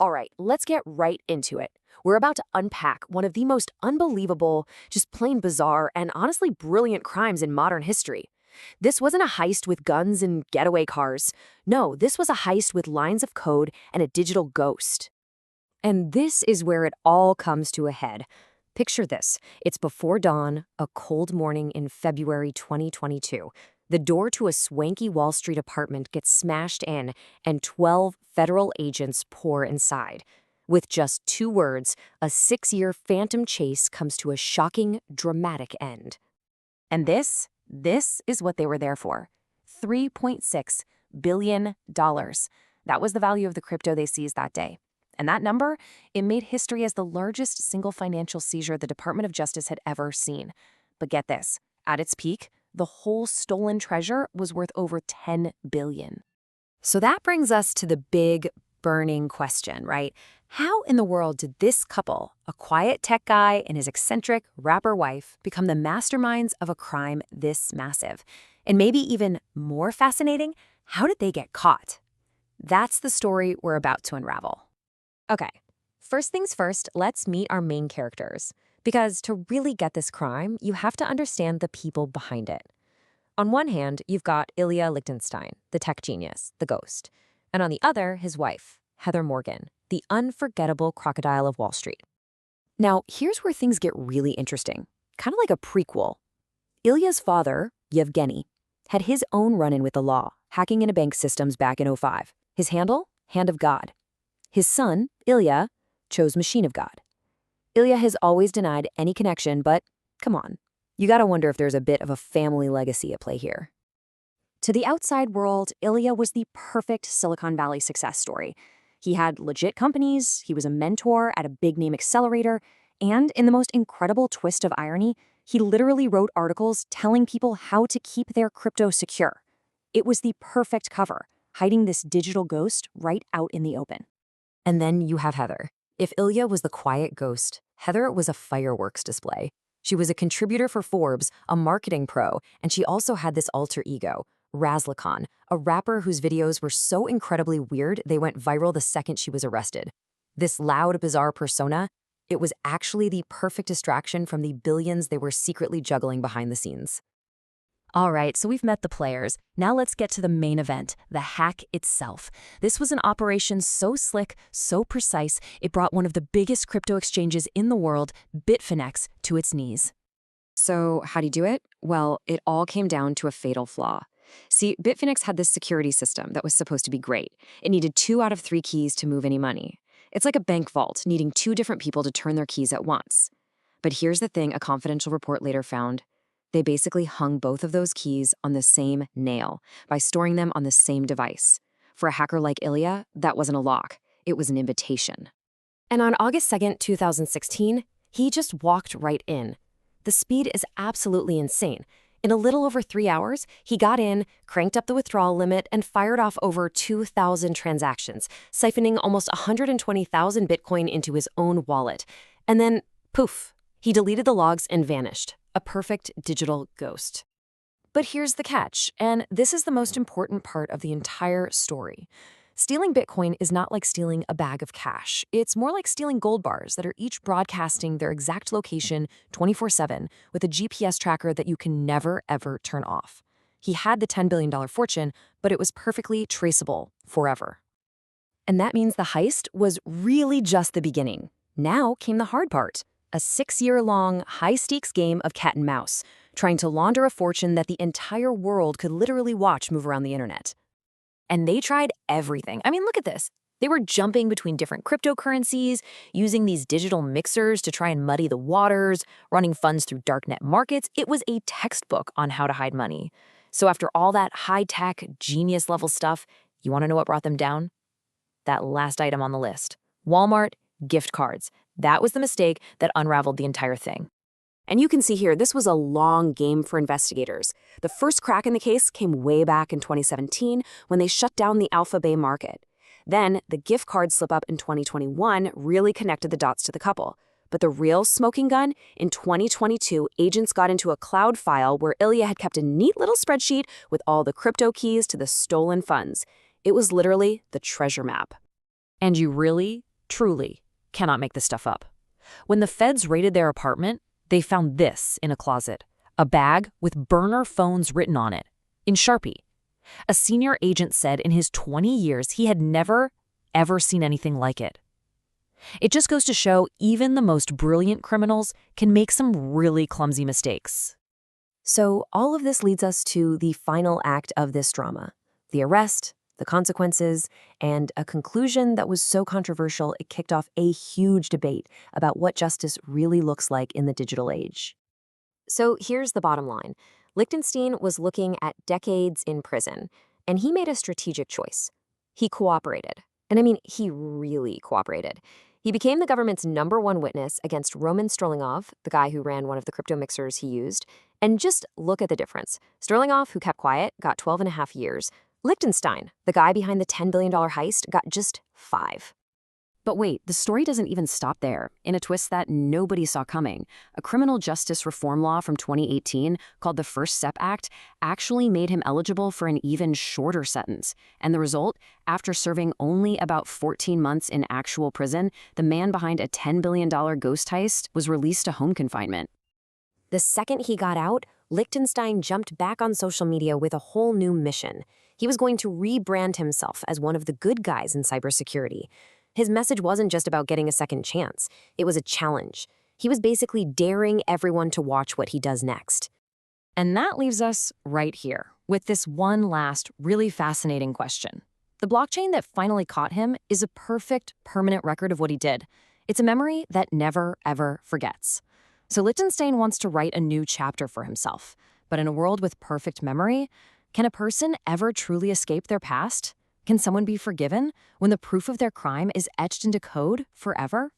All right, let's get right into it. We're about to unpack one of the most unbelievable, just plain bizarre, and honestly brilliant crimes in modern history. This wasn't a heist with guns and getaway cars. No, this was a heist with lines of code and a digital ghost. And this is where it all comes to a head. Picture this. It's before dawn, a cold morning in February 2022. The door to a swanky Wall Street apartment gets smashed in, and 12 federal agents pour inside. With just 2 words, a 6-year phantom chase comes to a shocking, dramatic end. And this is what they were there for. $3.6 billion. That was the value of the crypto they seized that day. And that number, it made history as the largest single financial seizure the Department of Justice had ever seen. But get this, at its peak, the whole stolen treasure was worth over $10 billion. So that brings us to the big, burning question, right? How in the world did this couple, a quiet tech guy and his eccentric rapper wife, become the masterminds of a crime this massive? And maybe even more fascinating, how did they get caught? That's the story we're about to unravel. Okay, first things first, let's meet our main characters. Because to really get this crime, you have to understand the people behind it. On one hand, you've got Ilya Lichtenstein, the tech genius, the ghost. And on the other, his wife, Heather Morgan, the unforgettable crocodile of Wall Street. Now, here's where things get really interesting, kind of like a prequel. Ilya's father, Yevgeny, had his own run-in with the law, hacking into bank systems back in '05. His handle? Hand of God. His son, Ilya, chose Machine of God. Ilya has always denied any connection, but come on, you gotta wonder if there's a bit of a family legacy at play here. To the outside world, Ilya was the perfect Silicon Valley success story. He had legit companies, he was a mentor at a big-name accelerator, and in the most incredible twist of irony, he literally wrote articles telling people how to keep their crypto secure. It was the perfect cover, hiding this digital ghost right out in the open. And then you have Heather. If Ilya was the quiet ghost, Heather was a fireworks display. She was a contributor for Forbes, a marketing pro, and she also had this alter ego, Razlikon, a rapper whose videos were so incredibly weird they went viral the second she was arrested. This loud, bizarre persona, it was actually the perfect distraction from the billions they were secretly juggling behind the scenes. All right, so we've met the players. Now let's get to the main event, the hack itself. This was an operation so slick, so precise, it brought one of the biggest crypto exchanges in the world, Bitfinex, to its knees. So how do you do it? Well, it all came down to a fatal flaw. See, Bitfinex had this security system that was supposed to be great. It needed 2 out of 3 keys to move any money. It's like a bank vault, needing 2 different people to turn their keys at once. But here's the thing a confidential report later found. They basically hung both of those keys on the same nail by storing them on the same device. For a hacker like Ilya, that wasn't a lock. It was an invitation. And on August 2nd, 2016, he just walked right in. The speed is absolutely insane. In a little over 3 hours, he got in, cranked up the withdrawal limit, and fired off over 2,000 transactions, siphoning almost 120,000 Bitcoin into his own wallet. And then, poof, he deleted the logs and vanished. A perfect digital ghost. But here's the catch, and this is the most important part of the entire story. Stealing Bitcoin is not like stealing a bag of cash. It's more like stealing gold bars that are each broadcasting their exact location 24/7 with a GPS tracker that you can never, ever turn off. He had the $10 billion fortune, but it was perfectly traceable forever. And that means the heist was really just the beginning. Now came the hard part. A 6-year-long, high-stakes game of cat and mouse, trying to launder a fortune that the entire world could literally watch move around the internet. And they tried everything. I mean, look at this. They were jumping between different cryptocurrencies, using these digital mixers to try and muddy the waters, running funds through darknet markets. It was a textbook on how to hide money. So after all that high-tech, genius-level stuff, you want to know what brought them down? That last item on the list. Walmart gift cards. That was the mistake that unraveled the entire thing. And you can see here, this was a long game for investigators. The first crack in the case came way back in 2017 when they shut down the Alpha Bay market. Then, the gift card slip-up in 2021 really connected the dots to the couple. But the real smoking gun, in 2022, agents got into a cloud file where Ilya had kept a neat little spreadsheet with all the crypto keys to the stolen funds. It was literally the treasure map. And you really, Truly, cannot make this stuff up. When the feds raided their apartment, they found this in a closet, a bag with burner phones written on it, in Sharpie. A senior agent said in his 20 years he had never, ever seen anything like it. It just goes to show even the most brilliant criminals can make some really clumsy mistakes. So all of this leads us to the final act of this drama, the arrest, the consequences, and a conclusion that was so controversial it kicked off a huge debate about what justice really looks like in the digital age. So here's the bottom line. Lichtenstein was looking at decades in prison, and he made a strategic choice. He cooperated. And I mean, he really cooperated. He became the government's #1 witness against Roman Strolingov, the guy who ran one of the crypto mixers he used. And just look at the difference. Strolingov, who kept quiet, got 12.5 years. Lichtenstein, the guy behind the $10 billion heist, got just 5. But wait, the story doesn't even stop there. In a twist that nobody saw coming, a criminal justice reform law from 2018 called the First Step Act actually made him eligible for an even shorter sentence. And the result? After serving only about 14 months in actual prison, the man behind a $10 billion ghost heist was released to home confinement. The second he got out, Lichtenstein jumped back on social media with a whole new mission. He was going to rebrand himself as one of the good guys in cybersecurity. His message wasn't just about getting a second chance. It was a challenge. He was basically daring everyone to watch what he does next. And that leaves us right here with this one last really fascinating question. The blockchain that finally caught him is a perfect, permanent record of what he did. It's a memory that never, ever forgets. So Lichtenstein wants to write a new chapter for himself. But in a world with perfect memory, can a person ever truly escape their past? Can someone be forgiven when the proof of their crime is etched into code forever?